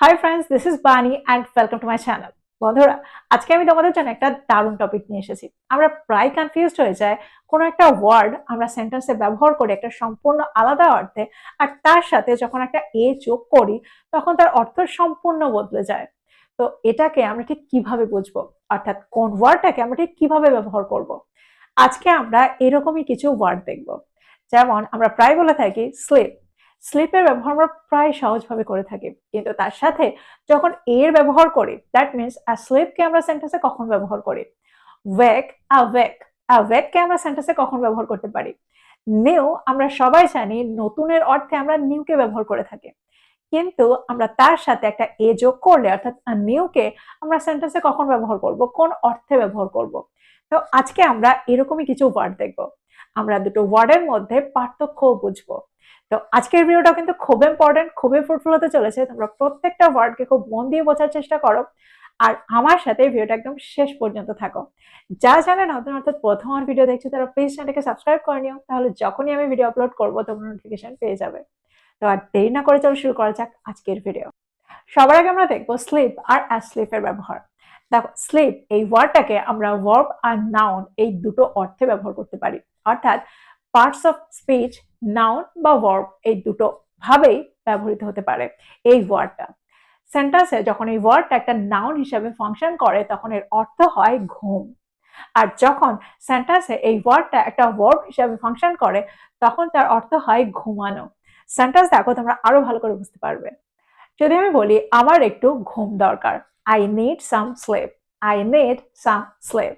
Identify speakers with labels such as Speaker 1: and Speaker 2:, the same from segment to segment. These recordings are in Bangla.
Speaker 1: হাই ফ্রেন্ডস, দিস ইজ বানি and welcome to my channel. বন্ধুরা, আজকে আমি তোমাদের জন্য একটা দারুণ টপিক নিয়ে এসেছি। আমরা প্রায় কনফিউজড হয়ে যায় কোনো একটা ওয়ার্ড আমরা সেন্টেন্সে ব্যবহার করি একটা সম্পূর্ণ আলাদা অর্থে, আর তার সাথে যখন একটা এ যোগ করি তখন তার অর্থ সম্পূর্ণ বদলে যায়। তো এটাকে আমরা ঠিক কিভাবে বুঝবো, অর্থাৎ কোন ওয়ার্ডটাকে আমরা ঠিক কিভাবে ব্যবহার করব। আজকে আমরা এরকমই কিছু ওয়ার্ড দেখব। যেমন আমরা প্রায় বলে থাকি স্লিপ। স্লিপের ব্যবহার আমরা প্রায় সহজভাবে করে থাকি, কিন্তু তার সাথে যখন এর ব্যবহার করি, দ্যাট মিনস স্লিপকে আমরা সেন্টেন্সে কখন ব্যবহার করি। ওয়েক, অ্যাওয়েক। অ্যাওয়েককে আমরা সেন্টেন্সে কখন ব্যবহার করতে পারি। নিউ, আমরা সবাই জানি নতুনের অর্থে আমরা নিউকে ব্যবহার করে থাকি, কিন্তু আমরা তার সাথে একটা এ যোগ করলে অর্থাৎ নিউকে আমরা সেন্টেন্সে কখন ব্যবহার করব, কোন অর্থে ব্যবহার করব। তো আজকে আমরা এরকমই কিছু ওয়ার্ড দেখব। আমরা দুটো ওয়ার্ডের মধ্যে পার্থক্য বুঝবো। তো আজকের ভিডিওটা কিন্তু খুব ইম্পর্টেন্ট, খুবই ফ্রুটফুল হতে চলেছে। তোমরা প্রত্যেকটা ওয়ার্ডকে খুব মন দিয়ে বোঝার চেষ্টা করো, আর আমার সাথে ভিডিওটা একদম শেষ পর্যন্ত থাকো। যা জানেন নতুন অর্থাৎ প্রথম আমার ভিডিও দেখছো তারা প্লিজ চ্যানেলটাকে সাবস্ক্রাইব করে নিও, তাহলে যখনই আমি ভিডিও আপলোড করবো তোমরা নোটিফিকেশন পেয়ে যাবে। তো আর দেরি না করে চলো শুরু করা যাক আজকের ভিডিও। সবার আগে আমরা দেখবো স্লিপ আর অ্যাসলিপের ব্যবহার। দেখো, স্লিপ এই ওয়ার্ডটাকে আমরা ভার্ব আর নাউন এই দুটো অর্থে ব্যবহার করতে পারি, অর্থাৎ পার্টস অফ স্পিচ, নাউন বা ভার্ব এই দুটো ভাবেই ব্যবহৃত হতে পারে এই ওয়ার্ডটা। সেন্টেন্সে যখন এই ওয়ার্ডটা একটা নাউন হিসেবে ফাংশন করে তখন এর অর্থ হয় ঘুম, আর যখন সেন্টেন্সে এই ওয়ার্ডটা একটা ভার্ব হিসেবে ফাংশন করে তখন তার অর্থ হয় ঘুমানো। সেন্টেন্স দেখো তোমরা আরো ভালো করে বুঝতে পারবে। যদি আমি বলি আমার একটু ঘুম দরকার, I need some sleep. I need some sleep.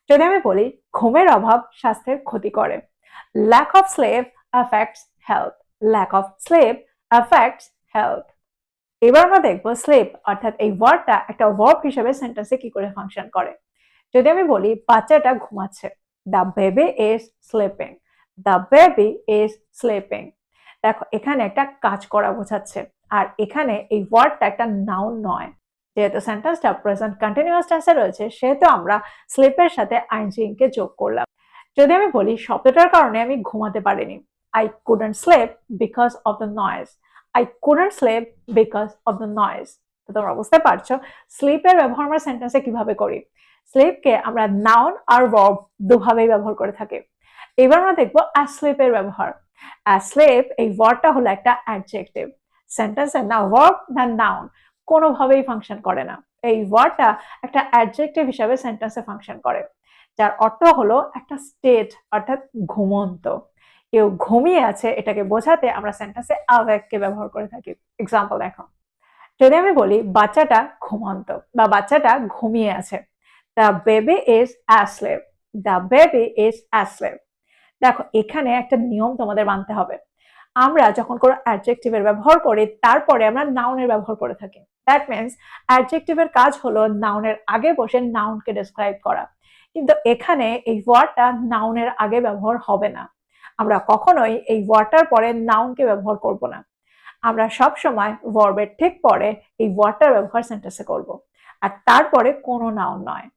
Speaker 1: যদি আমি বলি ঘুমের অভাব স্বাস্থ্যের ক্ষতি করে, lack of sleep affects health. Lack of sleep affects health. এবার আমরা দেখবো স্লিপ অর্থাৎ এই ওয়ার্ডটা একটা ভার্ব হিসেবে সেন্টেন্সে কি করে ফাংশন করে। যদি আমি বলি বাচ্চাটা ঘুমাচ্ছে, the baby is sleeping. The baby is sleeping. দেখো, এখানে একটা কাজ করা বোঝাচ্ছে, আর এখানে এই ওয়ার্ডটা একটা নাউন নয়। যেহেতু সেন্টেন্সটা প্রেজেন্ট কন্টিনিউয়াস টেন্সে রয়েছে সেহেতু আমরা স্লিপের সাথে আইএনজি কে যোগ করলাম। যদি আমি বলি শব্দটার কারণে আমি ঘুমাতে পারিনি, I couldn't sleep because of the noise. I couldn't sleep because of the noise. তো তোমরা বুঝতে পারছো স্লিপের ব্যবহার আমরা সেন্টেন্সে কিভাবে করি। স্লিপকে আমরা নাউন আর ভার্ব দুভাবেই ব্যবহার করে থাকি। এবার আমরা দেখবো অ্যাসলিপের ব্যবহার। অ্যাসলিপ এই ওয়ার্ডটা হলো একটা অ্যাডজেক্টিভ। সেন্টেন্সে না ভার্ব না নাউন কোনোভাবেই ফাংশন করে না। এই ওয়ার্ডটা একটা অ্যাডজেক্টিভ হিসাবে সেন্টেন্সে ফাংশন করে, যার অর্থ হলো একটা স্টেট অর্থাৎ ঘুমন্ত। কেউ ঘুমিয়ে আছে এটাকে বোঝাতে আমরা সেন্টেন্সে অ্যাওয়েককে ব্যবহার করে থাকি। এক্সাম্পল দেখো, যদি আমি বলি বাচ্চাটা ঘুমন্ত বা বাচ্চাটা ঘুমিয়ে আছে, the baby is asleep. The baby is asleep. দেখো, এখানে একটা নিয়ম তোমাদের মানতে হবে। আমরা যখন কোনো অ্যাডজেক্টিভের ব্যবহার করি তারপরে আমরা নাউনের ব্যবহার করে থাকি। দ্যাট মিনস অ্যাডজেক্টিভের কাজ হলো নাউনের আগে বসে নাউনকে ডেসক্রাইব করা, কিন্তু এখানে এই ওয়ার্ডটা নাউনের আগে ব্যবহার হবে না। আমরা কখনোই এই ওয়ার্ডটার পরে নাউনকে ব্যবহার করব না। আমরা সব সময় ভার্বের ঠিক পরে এই ওয়ার্ডটার ব্যবহার সেন্টেন্সে করব, আর তারপরে কোনো নাউন নয়।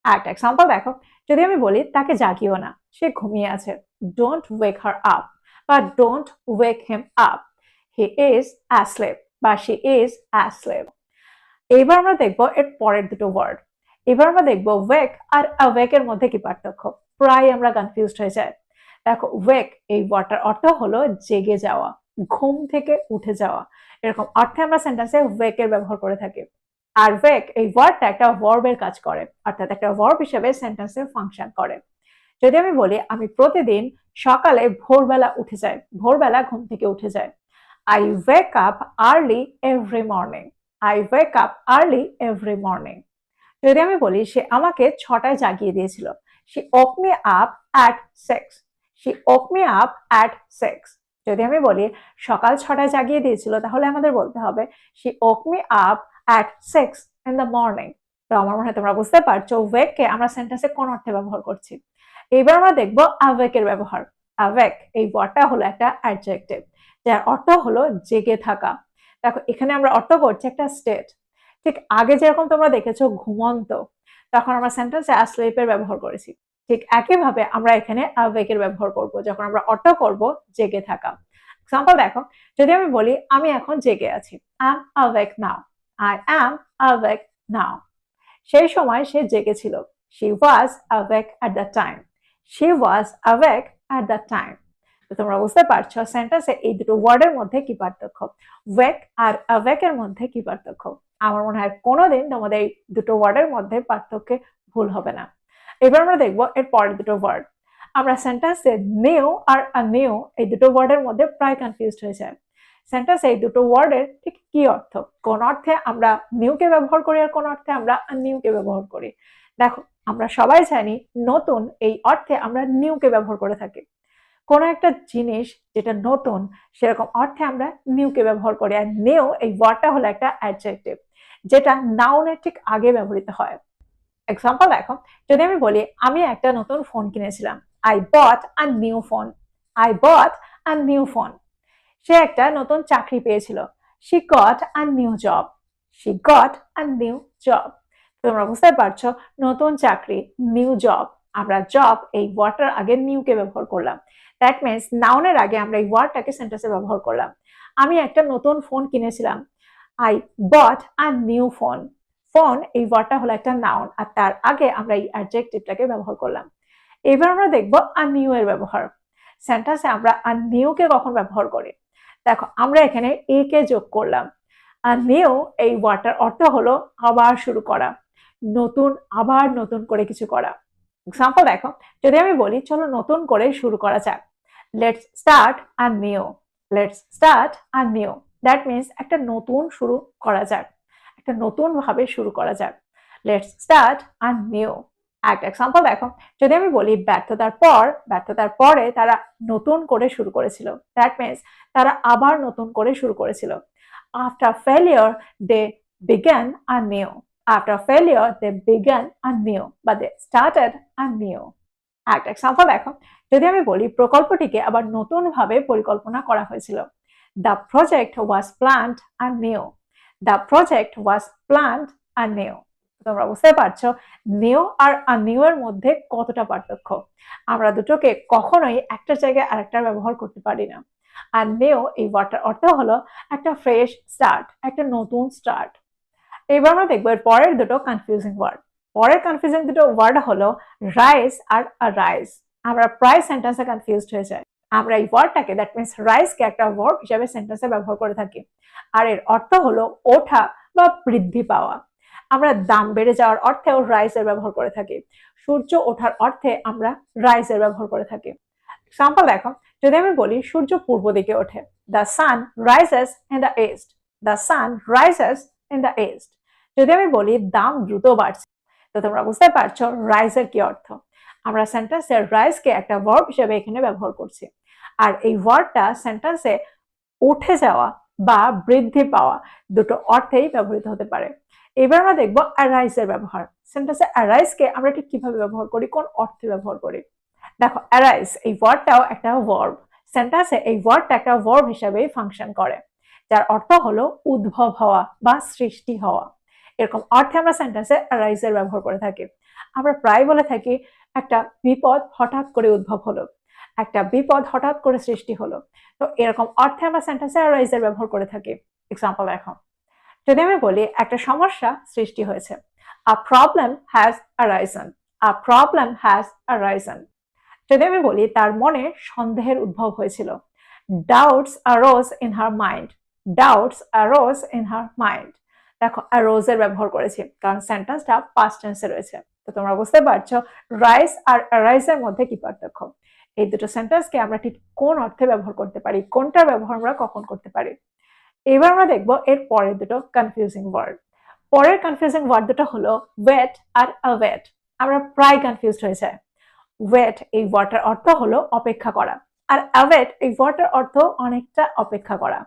Speaker 1: একটা এক্সাম্পল দেখো, যদি আমি বলি তাকে জাগিও না, সে ঘুমিয়ে আছে, ডোন্ট ওয়েক হার আপ বা don't ওয়েক him up, he is asleep বা শি ইজ অ্যাসলিপ। এবার আমরা দেখবো এর পরের দুটো ওয়ার্ড। এবার আমরা দেখবো ওয়েক আর অ্যাওয়েক এর মধ্যে কি পার্থক্য। প্রায় আমরা কনফিউজড হয়ে যাই। দেখো, ওয়েক এই ওয়ার্ডটার অর্থ হলো জেগে যাওয়া, ঘুম থেকে উঠে যাওয়া। এরকম অর্থে আমরা সেন্টেন্সে ওয়েক এর ব্যবহার করে থাকি। আর ওয়েক এই ওয়ার্ডটা একটা ভার্বের কাজ করে, অর্থাৎ একটা ভার্ব হিসেবে সেন্টেন্সে ফাংশন করে। যদি আমি বলি আমি প্রতিদিন সকালে ভোরবেলা উঠে যাই, ভোরবেলা ঘুম থেকে উঠে যাই, I wake up early every morning. I wake up early every morning. যদি আমি বলি সে আমাকে 6টায় জাগিয়ে দিয়েছিল, she woke me up at 6। She woke me up at 6। যদি আমি বলি সকাল 6টায় জাগিয়ে দিয়েছিল তাহলে আমাদের বলতে হবে she woke me up at 6 in the morning. তো আমার মনে হয় তোমরা বুঝতে পারছো ওয়েককে আমরা সেন্টেন্সে কোন অর্থে ব্যবহার করছি। এবার আমরা দেখবো অ্যাওয়েকের ব্যবহার। অ্যাওয়েক এই ওয়ার্ডটা হলো একটা অ্যাডজেক্টিভ যার অর্থ হলো জেগে থাকা। দেখো, এখানে আমরা অর্থ করছি একটা স্টেট। ঠিক আগে যেরকম তোমরা দেখেছো ঘুমন্ত, তখন আমরা সেন্টেন্সে অ্যাসলিপের ব্যবহার করেছি। ঠিক একইভাবে আমরা এখানে অ্যাওয়েকের ব্যবহার করব যখন আমরা অর্থ করব জেগে থাকা। এক্সাম্পল দেখো, যদি আমি বলি আমি এখন জেগে আছি, I am awake now. I am awake now. সেই সময় সে জেগেছিল। She was awake at that time. She was awake at that time. তো তোমরা বুঝতে পারছো সেন্টেন্সে এই দুটো ওয়ার্ডের মধ্যে কি পার্থক্য, ওয়েক আর অ্যাওয়েক এর মধ্যে কি পার্থক্য। আমার মনে হয় কোনোদিন তোমাদের এই দুটো ওয়ার্ডের মধ্যে পার্থক্যে ভুল হবে না। এবার আমরা দেখবো এর পরের দুটো ওয়ার্ড। আমরা সেন্টেন্সে নিউ আর আনিউ এই দুটো ওয়ার্ডের মধ্যে প্রায় কনফিউজড হয়ে যায়। সেন্টেন্সে এই দুটো ওয়ার্ডের ঠিক কি অর্থ, কোন অর্থে আমরা নিউকে ব্যবহার করি আর কোন অর্থে আমরা আনিউকে ব্যবহার করি। দেখো আমরা সবাই জানি নতুন এই অর্থে আমরা নিউকে ব্যবহার করে থাকি। কোন একটা জিনিস যেটা নতুন সেরকম অর্থে আমরা নিউকে ব্যবহার করি। আর নিউ এই ওয়ার্ডটা হলো একটা অ্যাডজেক্টিভ যেটা নাউনের ঠিক আগে ব্যবহৃত হয়। এক্সাম্পল দেখো, যদি আমি বলি আমি একটা নতুন ফোন কিনেছিলাম, I bought a new phone. I bought a new phone. সে একটা নতুন চাকরি পেয়েছিল, she got a new job. She got a new job. তোমরা বুঝতে পারছো নতুন চাকরি, নিউ জব, আমরা জব এই ওয়ার্ডটার আগে নিউকে ব্যবহার করলাম। দ্যাট মিনস নাউনের আগে আমরা এই ওয়ার্ডটাকে সেন্টেন্সে ব্যবহার করলাম। আমি একটা নতুন ফোন কিনেছিলাম, I bought a new phone. Phone এই ওয়ার্ডটা হলো একটা নাউন আর তার আগে আমরা এই অ্যাডজেক্টিভটাকে ব্যবহার করলাম। এবার আমরা দেখবো আ নিউ এর ব্যবহার। সেন্টেন্সে আমরা আ নিউকে কখন ব্যবহার করি। দেখো আমরা এখানে এ কে যোগ করলাম। আর নিউ এই ওয়ার্ডটার অর্থ হলো আবার শুরু করা, নতুন, আবার নতুন করে কিছু করা। এক্সাম্পল দেখো, যদি আমি বলি চলো নতুন করে শুরু করা যাক, let's start a new. Let's start a new. That means একটা নতুন শুরু করা যাক, একটা নতুন ভাবে শুরু করা যাক। Let's start a new. একটা এক্সাম্পল দেখো, যদি আমি বলি ব্যর্থতার পর, ব্যর্থতার পরে তারা নতুন করে শুরু করেছিল। দ্যাট মিনস তারা আবার নতুন করে শুরু করেছিল। After failure, they began anew. After failure, they began anew, but they started anew. একটা এক্সাম্পল দেখো, যদি আমি বলি প্রকল্পটিকে আবার নতুন ভাবে পরিকল্পনা করা হয়েছিল। The project was planned anew. The project was planned anew. তোমরা বুঝতে পারছো নিউ আর আনিউ এর মধ্যে কতটা পার্থক্য। আমরা দুটোকে কখনোই একটা জায়গায় আরেকটার ব্যবহার করতে পারি না। আর নিউ এই ওয়ার্ডটার অর্থ হলো একটা ফ্রেশ স্টার্ট, একটা নতুন স্টার্ট। এবার আমরা দেখবো এর পরের দুটো কনফিউজিং ওয়ার্ড। পরের কনফিউজিং দুটো ওয়ার্ড হলো রাইজ আর রাইজ। আমরা প্রায় সেন্টেন্সে কনফিউজড হয়ে যাই। আমরা এই ওয়ার্ডটাকে দ্যাট মিনস রাইজকে একটা ভার্ব হিসেবে সেন্টেন্সে ব্যবহার করে থাকি আর এর অর্থ হলো ওঠা বা বৃদ্ধি পাওয়া। আমরা দাম বেড়ে যাওয়ার অর্থেও রাইজের ব্যবহার করে থাকি। সূর্য ওঠার অর্থে আমরা রাইজের ব্যবহার করে থাকি। এক্সাম্পল দেখো, যদি আমি বলি সূর্য পূর্ব দিকে ওঠে, the sun rises in the east. The sun rises in the east. যদি আমি বলি দাম দ্রুত বাড়ছে, তো তোমরা বুঝতে পারছো রাইজের কি অর্থ। আমরা সেন্টেন্সে রাইজকে একটা ভার্ব হিসেবে এখানে ব্যবহার করছি আর এই ওয়ার্ডটা সেন্টেন্সে উঠে যাওয়া বা বৃদ্ধি পাওয়া দুটো অর্থেই ব্যবহৃত হতে পারে। এবার আমরা দেখবো অ্যারাইজের ব্যবহার। সেন্টেন্সে অ্যারাইজকে আমরা ঠিক কিভাবে ব্যবহার করি, কোন অর্থে ব্যবহার করি। দেখো অ্যারাইজ এই ওয়ার্ডটাও একটা ভার্ব। সেন্টেন্সে এই ওয়ার্ডটা একটা ভার্ব হিসেবেই ফাংশন করে যার অর্থ হলো উদ্ভব হওয়া বা সৃষ্টি হওয়া। এরকম অর্থে আমরা সেন্টেন্সে অ্যারাইজের ব্যবহার করে থাকি। আমরা প্রায় বলে থাকি একটা বিপদ হঠাৎ করে উদ্ভব হলো, একটা বিপদ হঠাৎ করে সৃষ্টি হলো। তো এরকম অর্থে আমরা সেন্টেন্সে অ্যারাইজের ব্যবহার করে থাকি। এক্সাম্পল দেখো, যদি আমি বলি একটা সমস্যা সৃষ্টি হয়েছে, a problem has arisen. A problem has arisen. যদি আমি বলি তার মনে সন্দেহের উদ্ভব হয়েছিল, doubts arose in her mind. Doubts arose in her mind. দেখো অ্যারোজ এর ব্যবহার করেছি কারণ সেন্টেন্সটা পাস্ট টেন্সে রয়েছে। তো তোমরা বুঝতে পারছো রাইজ আর অ্যারাইজ এর মধ্যে কি পার্থক্য। এই দুটো সেন্টেন্সকে আমরা ঠিক কোন অর্থে ব্যবহার করতে পারি, কোনটার ব্যবহার আমরা কখন করতে পারি। এবার আমরা দেখবো এর পরের দুটো কনফিউজিং ওয়ার্ড। পরের কনফিউজিং ওয়ার্ড দুটো হলো ওয়েট আর অ্যাওয়েট। আমরা প্রায় কনফিউজড হয়ে যাই। ওয়েট এই ওয়ার্ডটার অর্থ হলো অপেক্ষা করা আর অ্যাওয়েট এই ওয়ার্ডটার অর্থ অনেকটা অপেক্ষা করা।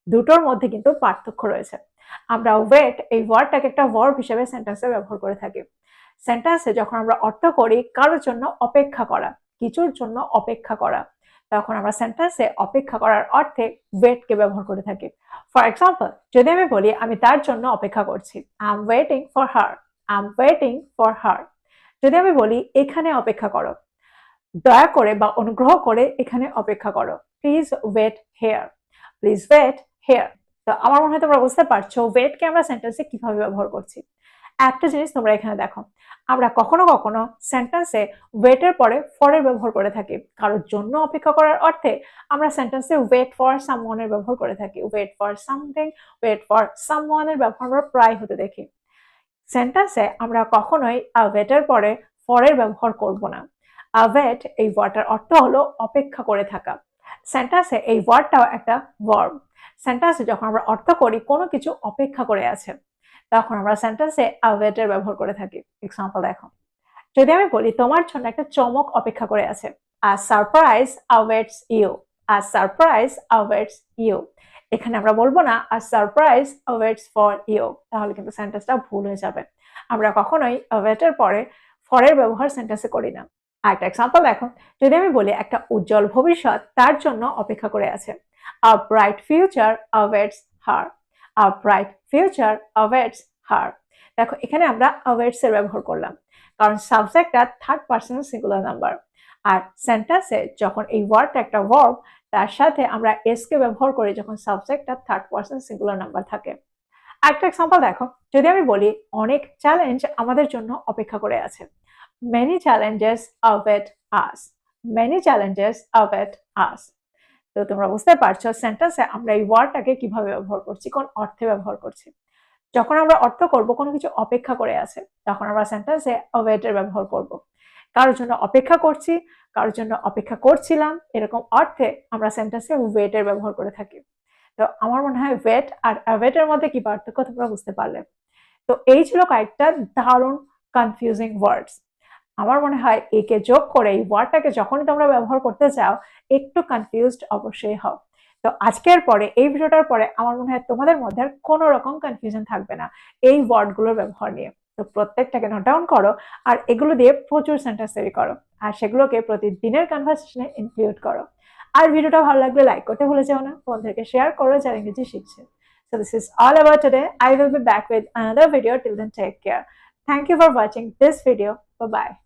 Speaker 1: দুটোর মধ্যে কিন্তু পার্থক্য রয়েছে। আমরা ওয়েট এই ওয়ার্ডটাকে একটা ভার্ব হিসেবে সেন্টেন্সে ব্যবহার করে থাকি। সেন্টেন্সে যখন আমরা অর্থ করি কারোর জন্য অপেক্ষা করা, কিছুর জন্য অপেক্ষা করা, তখন আমরা সেন্টেন্সে অপেক্ষা করার অর্থে ওয়েটকে ব্যবহার করে থাকি। ফর এক্সাম্পল, যদি আমি বলি আমি তার জন্য অপেক্ষা করছি, I am waiting for her. I am waiting for her. যদি আমি বলি এখানে অপেক্ষা করো, দয়া করে বা অনুগ্রহ করে এখানে অপেক্ষা করো, please wait here. Please wait here. তো আমার মনে হয় তোমরা বুঝতে পারছো ওয়েটকে আমরা সেন্টেন্সে কিভাবে ব্যবহার করছি। একটা জিনিস তোমরা এখানে দেখো, আমরা কখনো কখনো সেন্টেন্সে ওয়েটের পরে ফরের ব্যবহার করে থাকি। কারোর জন্য অপেক্ষা করার অর্থে আমরা সেন্টেন্সে ওয়েট ফর সামওয়ানের ব্যবহার করে থাকি। Wait for something, wait for সামওয়ানের ব্যবহার আমরা প্রায় হতে দেখি। সেন্টেন্সে আমরা কখনোই ওয়েটের পরে ফরের ব্যবহার করব না। ওয়েট এই ওয়ার্ডটার অর্থ হলো অপেক্ষা করে থাকা। সেন্টেন্সে এই ওয়ার্ডটাও একটা ভার্ব। সেন্টেন্সে যখন আমরা অর্থ করি কোনো কিছু অপেক্ষা করে আছে, তখন আমরা সেন্টেন্সে ওয়েটের ব্যবহার করে থাকি। এক্সাম্পল দেখো, যদি আমি বলি তোমার জন্য একটা চমক অপেক্ষা করে আছে, a surprise awaits you, a surprise awaits you। এখানে আমরা বলবো না a surprise awaits for you, তাহলে কিন্তু সেন্টেন্সটা ভুল হয়ে যাবে। আমরা কখনোই await-এর পরে ফরের ব্যবহার সেন্টেন্সে করি না। আরেকটা এক্সাম্পল দেখো, যদি আমি বলি একটা উজ্জ্বল ভবিষ্যৎ তার জন্য অপেক্ষা করে আছে, a bright future awaits her, a bright future awaits her। দেখো এখানে আমরা awaits এর ব্যবহার করলাম, কারণ সাবজেক্টটা থার্ড পারসন সিঙ্গুলার নাম্বার। আর সেন্টেন্সে যখন এই ওয়ার্ডটা একটা ভার্ব, তার সাথে আমরা এস কে ব্যবহার করি যখন সাবজেক্টটা থার্ড পারসন সিঙ্গুলার নাম্বার থাকে। আরেকটা এক্সাম্পল দেখো, যদি আমি বলি অনেক চ্যালেঞ্জ আমাদের জন্য অপেক্ষা করে আছে, many challenges await us, many challenges await us। তো তোমরা বুঝতে পারছো সেন্টেন্সে আমরা এই ওয়ার্ডটাকে কিভাবে ব্যবহার করছি, কোন অর্থে ব্যবহার করছি। যখন আমরা অর্থ করব কোনো কিছু অপেক্ষা করে আছে, তখন আমরা সেন্টেন্সে await এর ব্যবহার করব। কারোর জন্য অপেক্ষা করছি, কারোর জন্য অপেক্ষা করছিলাম, এরকম অর্থে আমরা সেন্টেন্সে ওয়েট এর ব্যবহার করে থাকি। তো আমার মনে হয় ওয়েট আর await এর মধ্যে কি পার্থক্য তোমরা বুঝতে পারলে। তো এই ছিল কয়েকটা দারুণ কনফিউজিং ওয়ার্ডস। আমার মনে হয় একে যোগ করে এই ওয়ার্ডটাকে যখনই তোমরা ব্যবহার করতে চাও একটু কনফিউজড অবশ্যই হও। তো আজকের পরে এই ভিডিওটার পরে আমার মনে হয় তোমাদের মধ্যে আর কোনো রকম কনফিউশন থাকবে না এই ওয়ার্ডগুলোর ব্যবহার নিয়ে। তো প্রত্যেকটাকে নোট ডাউন করো আর এগুলো দিয়ে প্রচুর সেন্টেন্স তৈরি করো আর সেগুলোকে প্রতিদিনের কনভারসেশনে ইনক্লুড করো। আর ভিডিওটা ভালো লাগলে লাইক করতে ভুলে যাও না, বন্ধুদেরকে শেয়ার করো যারা ইংরেজি শিখছে। So this is all about today. I will be back with another video. Till then, take care. Thank you for watching this video. Bye bye.